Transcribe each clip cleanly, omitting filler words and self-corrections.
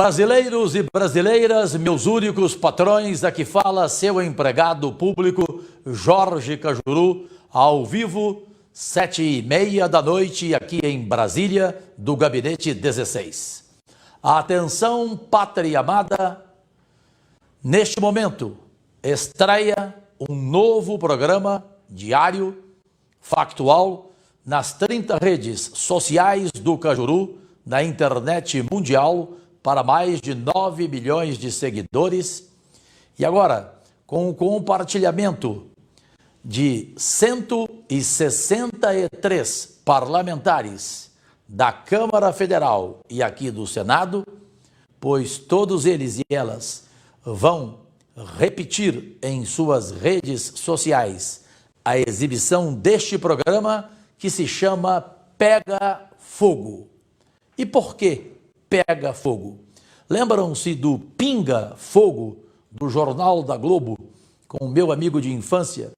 Brasileiros e brasileiras, meus únicos patrões, aqui fala seu empregado público, Jorge Cajuru, ao vivo, 7h30 da noite, aqui em Brasília, do Gabinete 16. Atenção, pátria amada, neste momento, estreia um novo programa diário, factual, nas 30 redes sociais do Cajuru, na internet mundial, para mais de 9 milhões de seguidores. E agora, com o compartilhamento de 163 parlamentares da Câmara Federal e aqui do Senado, pois todos eles e elas vão repetir em suas redes sociais a exibição deste programa que se chama Pega Fogo. E por que Pega Fogo? Lembram-se do Pinga Fogo do Jornal da Globo, com o meu amigo de infância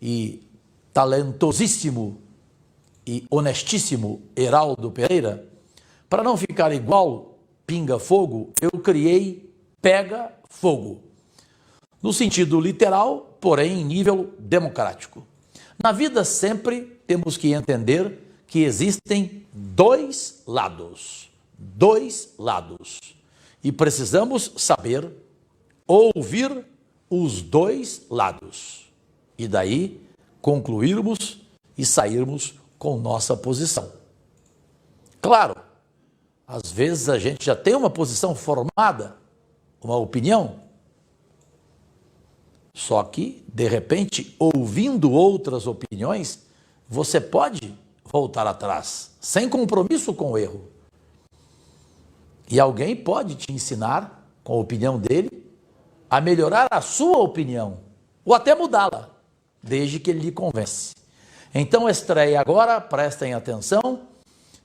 e talentosíssimo e honestíssimo Heraldo Pereira? Para não ficar igual Pinga Fogo, eu criei Pega Fogo, no sentido literal, porém em nível democrático. Na vida sempre temos que entender que existem dois lados. E precisamos saber ouvir os dois lados. E daí concluirmos e sairmos com nossa posição. Claro, às vezes a gente já tem uma posição formada, uma opinião. Só que, de repente, ouvindo outras opiniões, você pode voltar atrás, sem compromisso com o erro. E alguém pode te ensinar, com a opinião dele, a melhorar a sua opinião, ou até mudá-la, desde que ele lhe convence. Então, estreia agora, prestem atenção,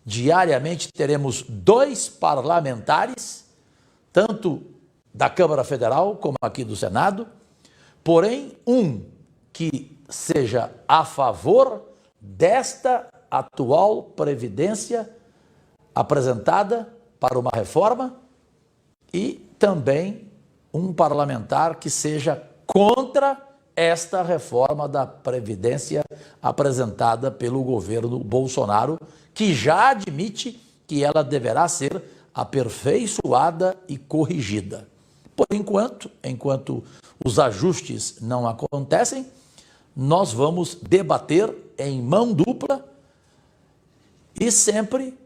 diariamente teremos 2 parlamentares, tanto da Câmara Federal como aqui do Senado, porém, um que seja a favor desta atual previdência apresentada para uma reforma, e também um parlamentar que seja contra esta reforma da Previdência apresentada pelo governo Bolsonaro, que já admite que ela deverá ser aperfeiçoada e corrigida. Por enquanto os ajustes não acontecem, nós vamos debater em mão dupla e sempre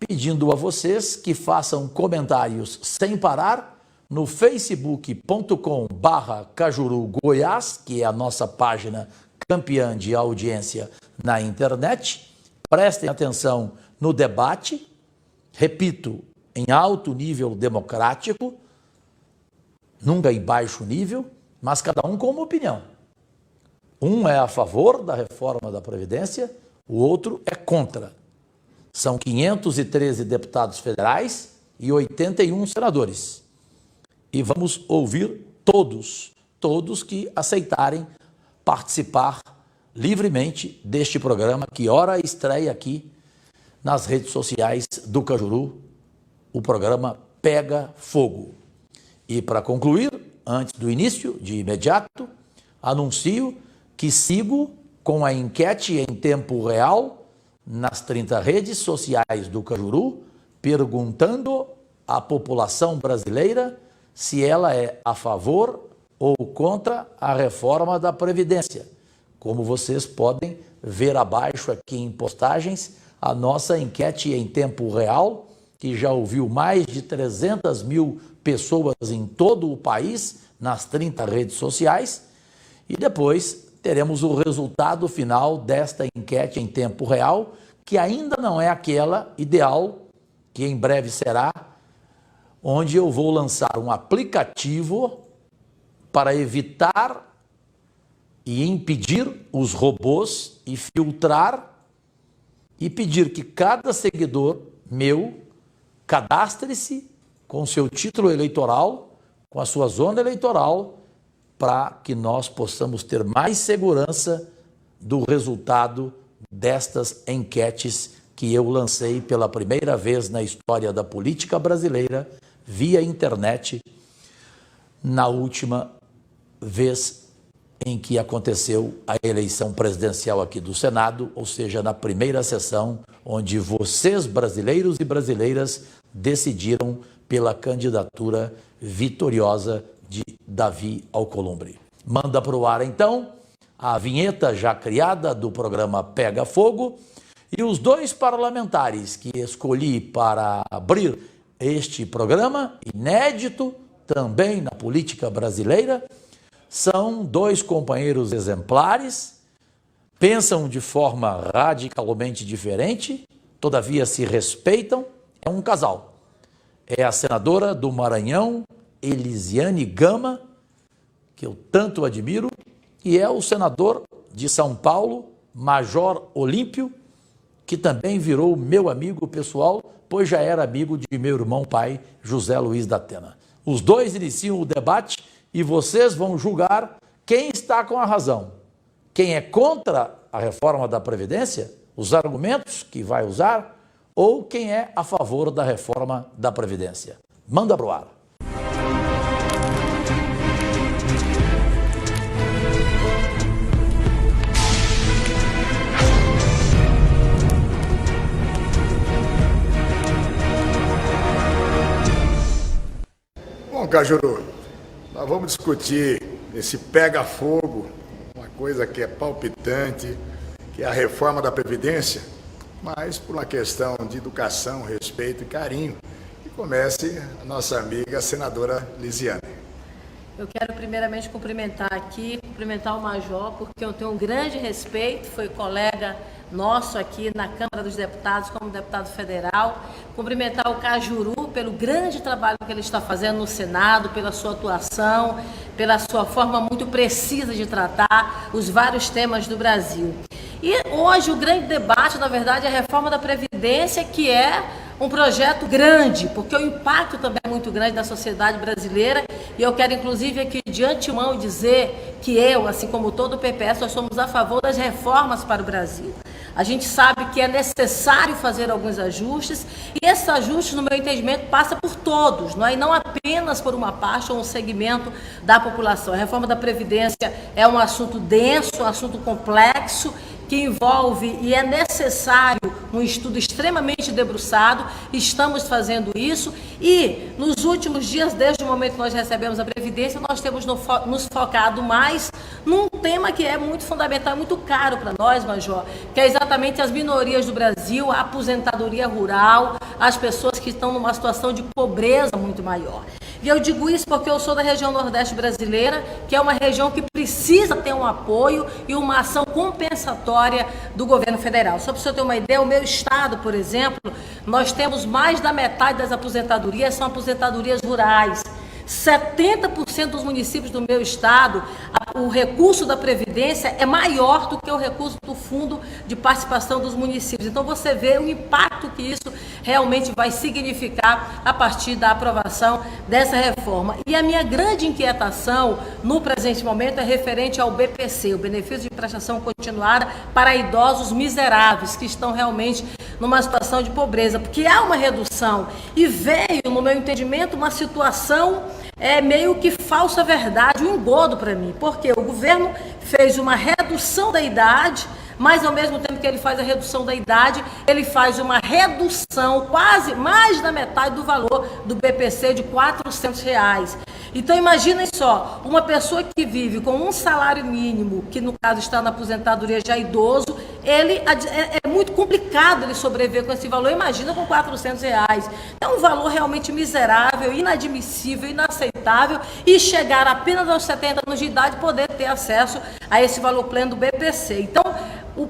pedindo a vocês que façam comentários sem parar no facebook.com/Cajuru Goiás, que é a nossa página campeã de audiência na internet. Prestem atenção no debate, repito, em alto nível democrático, nunca em baixo nível, mas cada um com uma opinião. Um é a favor da reforma da Previdência, o outro é contra. São 513 deputados federais e 81 senadores. E vamos ouvir todos que aceitarem participar livremente deste programa que ora estreia aqui nas redes sociais do Cajuru, o programa Pega Fogo. E para concluir, antes do início, de imediato, anuncio que sigo com a enquete em tempo real nas 30 redes sociais do Cajuru, perguntando à população brasileira se ela é a favor ou contra a reforma da Previdência. Como vocês podem ver abaixo aqui em postagens, a nossa enquete em tempo real, que já ouviu mais de 300 mil pessoas em todo o país, nas 30 redes sociais, e depois teremos o resultado final desta enquete em tempo real, que ainda não é aquela ideal, que em breve será, onde eu vou lançar um aplicativo para evitar e impedir os robôs e filtrar e pedir que cada seguidor meu cadastre-se com seu título eleitoral, com a sua zona eleitoral, para que nós possamos ter mais segurança do resultado destas enquetes que eu lancei pela primeira vez na história da política brasileira, via internet na última vez em que aconteceu a eleição presidencial aqui do Senado, ou seja, na primeira sessão, onde vocês, brasileiros e brasileiras, decidiram pela candidatura vitoriosa de Davi Alcolumbre. Manda para o ar, então, a vinheta já criada do programa Pega Fogo, e os dois parlamentares que escolhi para abrir este programa, inédito também na política brasileira, são dois companheiros exemplares, pensam de forma radicalmente diferente, todavia se respeitam, é um casal. É a senadora do Maranhão, Elisiane Gama, que eu tanto admiro, e é o senador de São Paulo, Major Olímpio, que também virou meu amigo pessoal, pois já era amigo de meu irmão pai, José Luiz da Atena. Os dois iniciam o debate e vocês vão julgar quem está com a razão. Quem é contra a reforma da Previdência, os argumentos que vai usar, ou quem é a favor da reforma da Previdência. Manda pro ar. Bom, Cajuru, nós vamos discutir esse pega-fogo, uma coisa que é palpitante, que é a reforma da Previdência, mas por uma questão de educação, respeito e carinho, que comece a nossa amiga senadora Lisiane. Eu quero primeiramente cumprimentar o Major, porque eu tenho um grande respeito, foi colega nosso aqui na Câmara dos Deputados, como deputado federal. Cumprimentar o Cajuru pelo grande trabalho que ele está fazendo no Senado, pela sua atuação, pela sua forma muito precisa de tratar os vários temas do Brasil. E hoje o grande debate, na verdade, é a reforma da Previdência, que é um projeto grande, porque o impacto também é muito grande na sociedade brasileira, e eu quero inclusive aqui de antemão dizer que eu, assim como todo o PPS, nós somos a favor das reformas para o Brasil. A gente sabe que é necessário fazer alguns ajustes, e esses ajustes, no meu entendimento, passa por todos, não é? E não apenas por uma parte ou um segmento da população. A reforma da Previdência é um assunto denso, um assunto complexo, que envolve e é necessário um estudo extremamente debruçado. Estamos fazendo isso e nos últimos dias, desde o momento que nós recebemos a Previdência, nós temos nos focado mais num tema que é muito fundamental, muito caro para nós, Major, que é exatamente as minorias do Brasil, a aposentadoria rural, as pessoas que estão numa situação de pobreza muito maior. E eu digo isso porque eu sou da região Nordeste brasileira, que é uma região que precisa ter um apoio e uma ação compensatória do governo federal. Só para o senhor ter uma ideia, o meu estado, por exemplo, nós temos mais da metade das aposentadorias, são aposentadorias rurais. 70% dos municípios do meu estado, o recurso da Previdência é maior do que o recurso do Fundo de Participação dos Municípios. Então você vê o impacto que isso realmente vai significar a partir da aprovação dessa reforma. E a minha grande inquietação no presente momento é referente ao BPC, o Benefício de Prestação Continuada para idosos miseráveis, que estão realmente numa situação de pobreza, porque há uma redução e veio, no meu entendimento, uma situação meio que falsa verdade, um engodo para mim, porque o governo fez uma redução da idade, mas ao mesmo tempo que ele faz a redução da idade, ele faz uma redução quase mais da metade do valor do BPC de R$400. Então imaginem só, uma pessoa que vive com um salário mínimo, que no caso está na aposentadoria já idoso, é muito complicado ele sobreviver com esse valor, imagina com R$400. É um valor realmente miserável, inadmissível, inaceitável, e chegar apenas aos 70 anos de idade poder ter acesso a esse valor pleno do BPC. Então,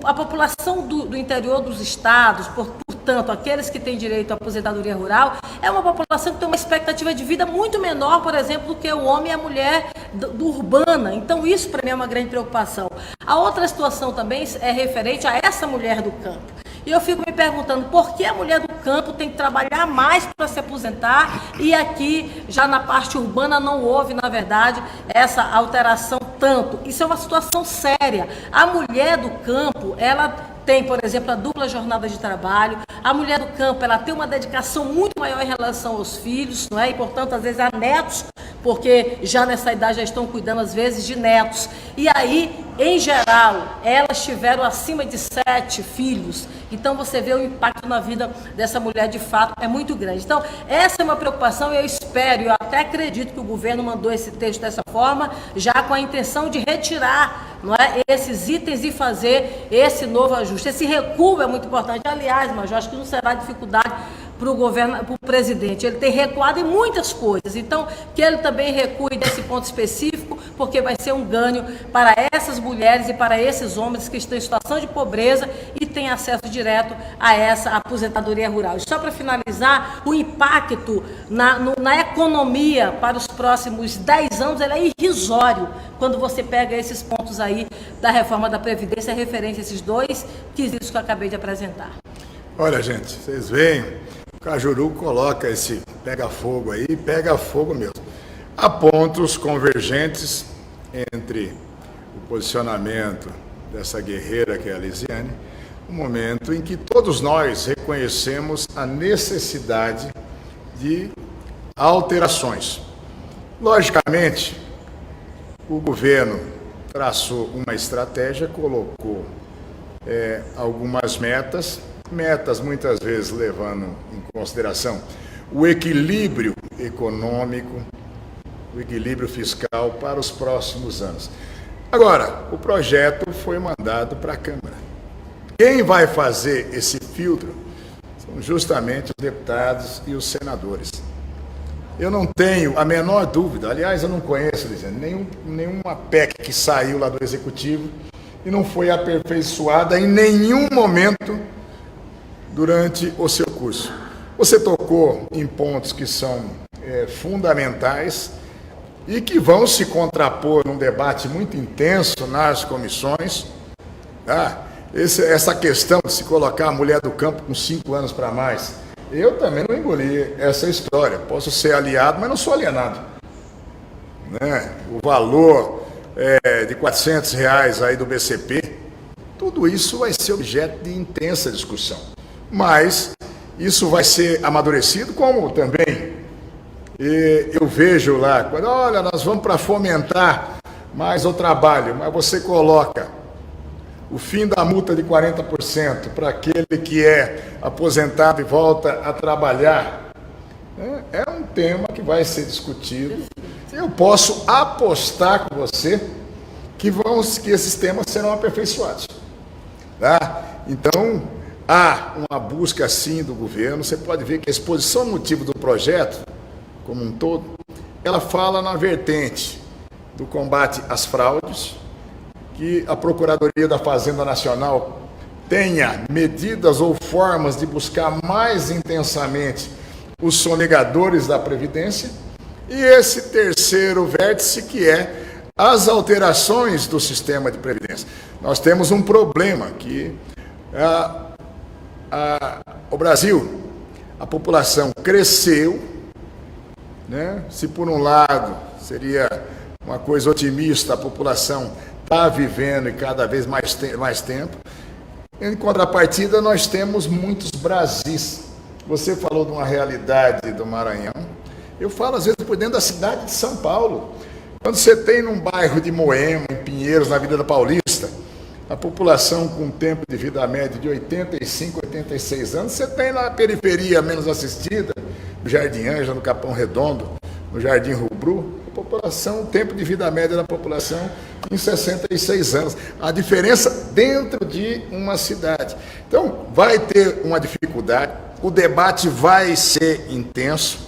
a população do interior dos estados, portanto, aqueles que têm direito à aposentadoria rural, é uma população que tem uma expectativa de vida muito menor, por exemplo, do que o homem e a mulher do urbana. Então, isso para mim é uma grande preocupação. A outra situação também é referente a essa mulher do campo. E eu fico me perguntando por que a mulher do campo tem que trabalhar mais para se aposentar e aqui, já na parte urbana, não houve, na verdade, essa alteração tanto. Isso é uma situação séria. A mulher do campo, ela tem, por exemplo, a dupla jornada de trabalho. A mulher do campo, ela tem uma dedicação muito maior em relação aos filhos, não é? E, portanto, às vezes há netos, porque já nessa idade já estão cuidando, às vezes, de netos. E aí, em geral, elas tiveram acima de 7 filhos. Então, você vê o impacto na vida dessa mulher, de fato, é muito grande. Então, essa é uma preocupação e eu espero, eu até acredito que o governo mandou esse texto dessa forma, já com a intenção de retirar, não é, esses itens e fazer esse novo ajuste. Esse recuo é muito importante. Aliás, mas eu acho que não será dificuldade para o governo, para o presidente. Ele tem recuado em muitas coisas. Então, que ele também recue desse ponto específico, porque vai ser um ganho para essas mulheres e para esses homens que estão em situação de pobreza e têm acesso direto a essa aposentadoria rural. E só para finalizar, o impacto na economia para os próximos 10 anos ele é irrisório quando você pega esses pontos aí da reforma da Previdência, referente a esses 2 quesitos que eu acabei de apresentar. Olha, gente, vocês veem, o Cajuru coloca esse pega-fogo aí, pega fogo mesmo. Há pontos convergentes entre o posicionamento dessa guerreira que é a Lisiane, um momento em que todos nós reconhecemos a necessidade de alterações. Logicamente, o governo traçou uma estratégia, colocou algumas metas muitas vezes levando em consideração o equilíbrio econômico, o equilíbrio fiscal para os próximos anos. Agora, o projeto foi mandado para a Câmara. Quem vai fazer esse filtro são justamente os deputados e os senadores. Eu não tenho a menor dúvida, aliás, eu não conheço, nenhuma PEC que saiu lá do Executivo e não foi aperfeiçoada em nenhum momento durante o seu curso. Você tocou em pontos que são fundamentais e que vão se contrapor num debate muito intenso nas comissões. Essa questão de se colocar a mulher do campo com 5 anos para mais, eu também não engoli essa história. Posso ser aliado, mas não sou alienado. Né? O valor de R$400 aí do BCP, tudo isso vai ser objeto de intensa discussão. Mas isso vai ser amadurecido, como também eu vejo lá, quando, olha, nós vamos para fomentar mais o trabalho, mas você coloca o fim da multa de 40% para aquele que é aposentado e volta a trabalhar, é um tema que vai ser discutido. Eu posso apostar com você que esses temas serão aperfeiçoados. Tá? Então, há uma busca, sim, do governo. Você pode ver que a exposição motivo do projeto, como um todo, ela fala na vertente do combate às fraudes, que a Procuradoria da Fazenda Nacional tenha medidas ou formas de buscar mais intensamente os sonegadores da Previdência, e esse terceiro vértice, que é as alterações do sistema de Previdência. Nós temos um problema que o Brasil, a população cresceu, né? Se por um lado seria uma coisa otimista, a população está vivendo e cada vez mais tempo, em contrapartida nós temos muitos Brasis. Você falou de uma realidade do Maranhão, eu falo às vezes por dentro da cidade de São Paulo. Quando você tem num bairro de Moema, em Pinheiros, na Avenida Paulista, a população com tempo de vida média de 85, 86 anos, você tem na periferia menos assistida, no Jardim Ângela, no Capão Redondo, no Jardim Rubru, a população, o tempo de vida média da população em 66 anos. A diferença dentro de uma cidade. Então, vai ter uma dificuldade, o debate vai ser intenso,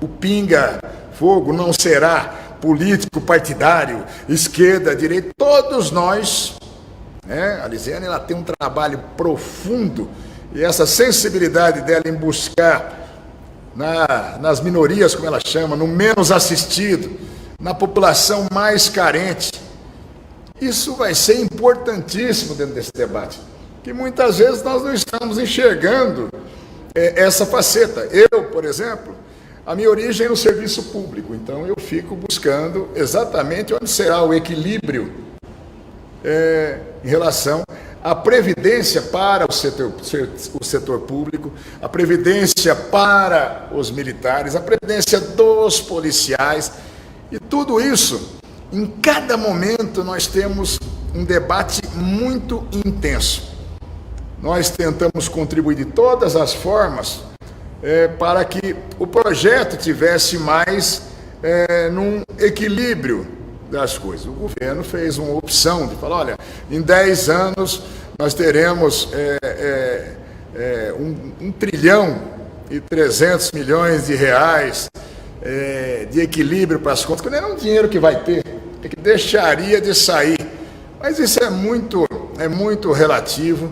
o pinga-fogo não será político, partidário, esquerda, direita, todos nós, né? A Lisiane, ela tem um trabalho profundo e essa sensibilidade dela em buscar nas minorias, como ela chama, no menos assistido, na população mais carente. Isso vai ser importantíssimo dentro desse debate, que muitas vezes nós não estamos enxergando essa faceta. Eu, por exemplo, a minha origem é no serviço público, então eu fico buscando exatamente onde será o equilíbrio em relação a previdência para o setor público, a previdência para os militares, a previdência dos policiais, e tudo isso, em cada momento nós temos um debate muito intenso. Nós tentamos contribuir de todas as formas para que o projeto tivesse mais num equilíbrio das coisas. O governo fez uma opção de falar, olha, em 10 anos nós teremos 1 trilhão e 300 milhões de reais de equilíbrio para as contas, que não é um dinheiro que vai ter, é que deixaria de sair. Mas isso é muito relativo.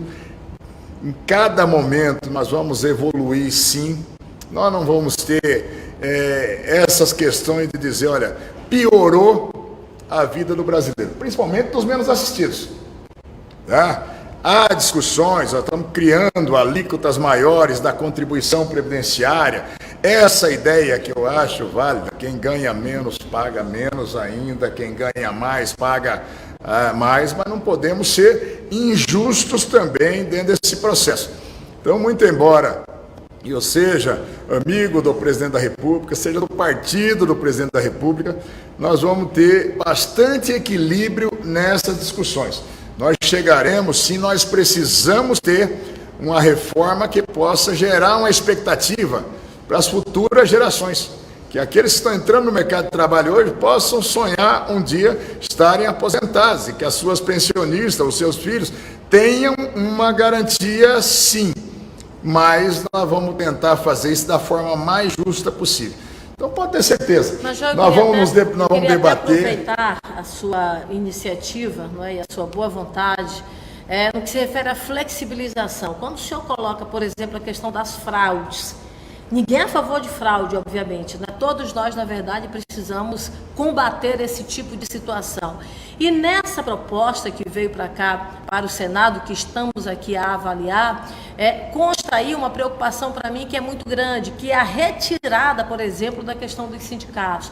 Em cada momento nós vamos evoluir, sim. Nós não vamos ter essas questões de dizer, olha, piorou a vida do brasileiro, principalmente dos menos assistidos. Tá? Há discussões, nós estamos criando alíquotas maiores da contribuição previdenciária. Essa ideia que eu acho válida, quem ganha menos paga menos ainda, quem ganha mais paga mais, mas não podemos ser injustos também dentro desse processo. Então, muito embora eu seja amigo do presidente da República, seja do partido do presidente da República, nós vamos ter bastante equilíbrio nessas discussões. Nós chegaremos, sim, nós precisamos ter uma reforma que possa gerar uma expectativa para as futuras gerações, que aqueles que estão entrando no mercado de trabalho hoje possam sonhar um dia estarem aposentados e que as suas pensionistas, os seus filhos, tenham uma garantia, sim, mas nós vamos tentar fazer isso da forma mais justa possível. Então pode ter certeza, nós vamos debater. Aproveitar a sua iniciativa, não é, e a sua boa vontade, no que se refere à flexibilização. Quando o senhor coloca, por exemplo, a questão das fraudes, ninguém é a favor de fraude, obviamente, né? Todos nós, na verdade, precisamos combater esse tipo de situação. E nessa proposta que veio para cá, para o Senado, que estamos aqui a avaliar, consta aí uma preocupação para mim que é muito grande, que é a retirada, por exemplo, da questão dos sindicatos.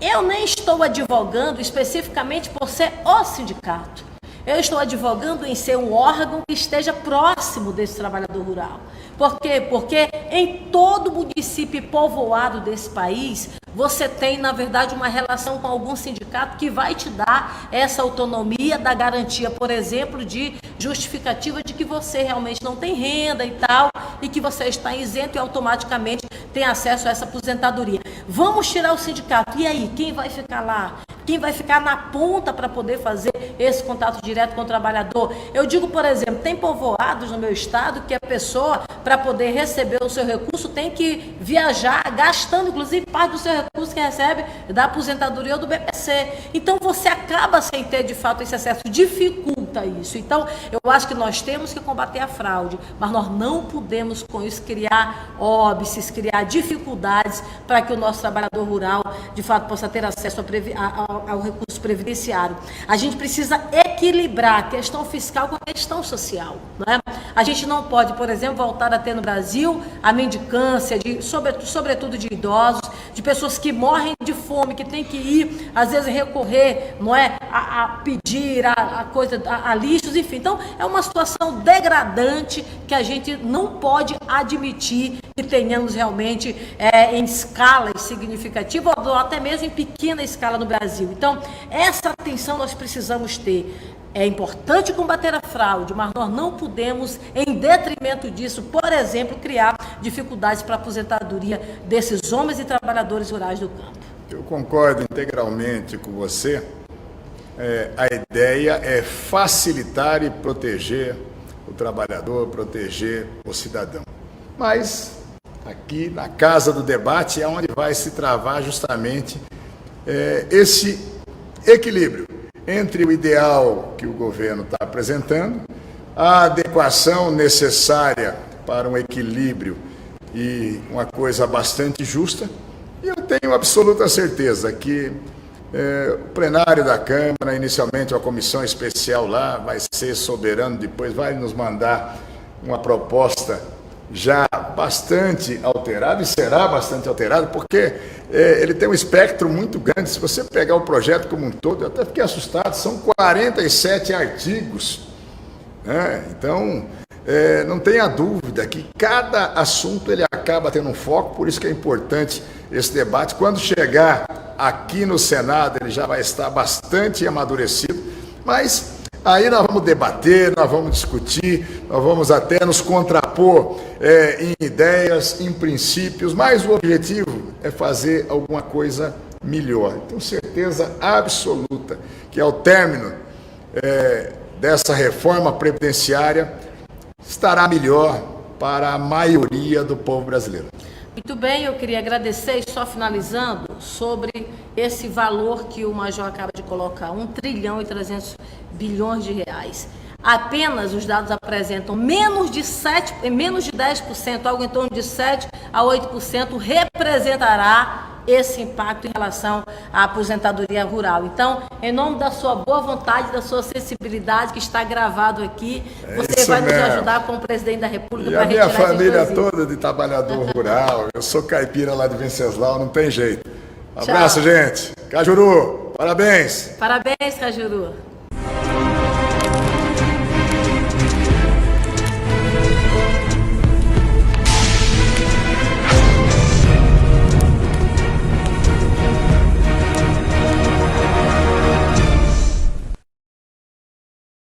Eu nem estou advogando especificamente por ser o sindicato. Eu estou advogando em ser um órgão que esteja próximo desse trabalhador rural. Por quê? Porque em todo município e povoado desse país, você tem, na verdade, uma relação com algum sindicato que vai te dar essa autonomia da garantia, por exemplo, de justificativa de que você realmente não tem renda e tal, e que você está isento e automaticamente tem acesso a essa aposentadoria. Vamos tirar o sindicato. E aí, quem vai ficar lá? Quem vai ficar na ponta para poder fazer esse contato direto com o trabalhador? Eu digo, por exemplo, tem povoados no meu estado que a pessoa, para poder receber o seu recurso, tem que viajar, gastando, inclusive, parte do seu recurso que recebe da aposentadoria ou do BPC. Então, você acaba sem ter, de fato, esse acesso, dificulta isso. Então, eu acho que nós temos que combater a fraude, mas nós não podemos, com isso, criar óbices, criar dificuldades para que o nosso trabalhador rural, de fato, possa ter acesso ao recurso previdenciário. A gente precisa equilibrar a questão fiscal com a questão social, né? A gente não pode, por exemplo, voltar a ter no Brasil a mendicância, sobretudo de idosos, de pessoas que morrem de fome, que tem que ir, às vezes, recorrer, não é, a pedir a lixos, enfim. Então, é uma situação degradante que a gente não pode admitir que tenhamos realmente em escalas significativas, ou até mesmo em pequena escala no Brasil. Então, essa atenção nós precisamos ter. É importante combater a fraude, mas nós não podemos, em detrimento disso, por exemplo, criar dificuldades para a aposentadoria desses homens e trabalhadores rurais do campo. Eu concordo integralmente com você. A ideia é facilitar e proteger o trabalhador, proteger o cidadão. Mas aqui na casa do debate é onde vai se travar justamente esse equilíbrio entre o ideal que o governo está apresentando, a adequação necessária para um equilíbrio e uma coisa bastante justa. E eu tenho absoluta certeza que o plenário da Câmara, inicialmente uma comissão especial lá, vai ser soberano, depois vai nos mandar uma proposta já bastante alterado, e será bastante alterado, porque ele tem um espectro muito grande. Se você pegar o projeto como um todo, eu até fiquei assustado, são 47 artigos né? Então, não tenha dúvida que cada assunto ele acaba tendo um foco, por isso que é importante esse debate. Quando chegar aqui no Senado, ele já vai estar bastante amadurecido, mas aí nós vamos debater, nós vamos discutir, nós vamos até nos contrapor em ideias, em princípios, mas o objetivo é fazer alguma coisa melhor. Tenho certeza absoluta que ao término dessa reforma previdenciária estará melhor para a maioria do povo brasileiro. Muito bem, eu queria agradecer, só finalizando, sobre esse valor que o Major acaba de colocar, 1,3 trilhão de reais. Apenas os dados apresentam menos de 10%, algo em torno de 7 a 8% representará esse impacto em relação à aposentadoria rural. Então, em nome da sua boa vontade, da sua sensibilidade, que está gravado aqui, você vai nos ajudar como presidente da República para retirar. E a minha família toda de trabalhador rural, eu sou caipira lá de Venceslau, não tem jeito. Abraço, gente. Cajuru, parabéns. Parabéns, Cajuru.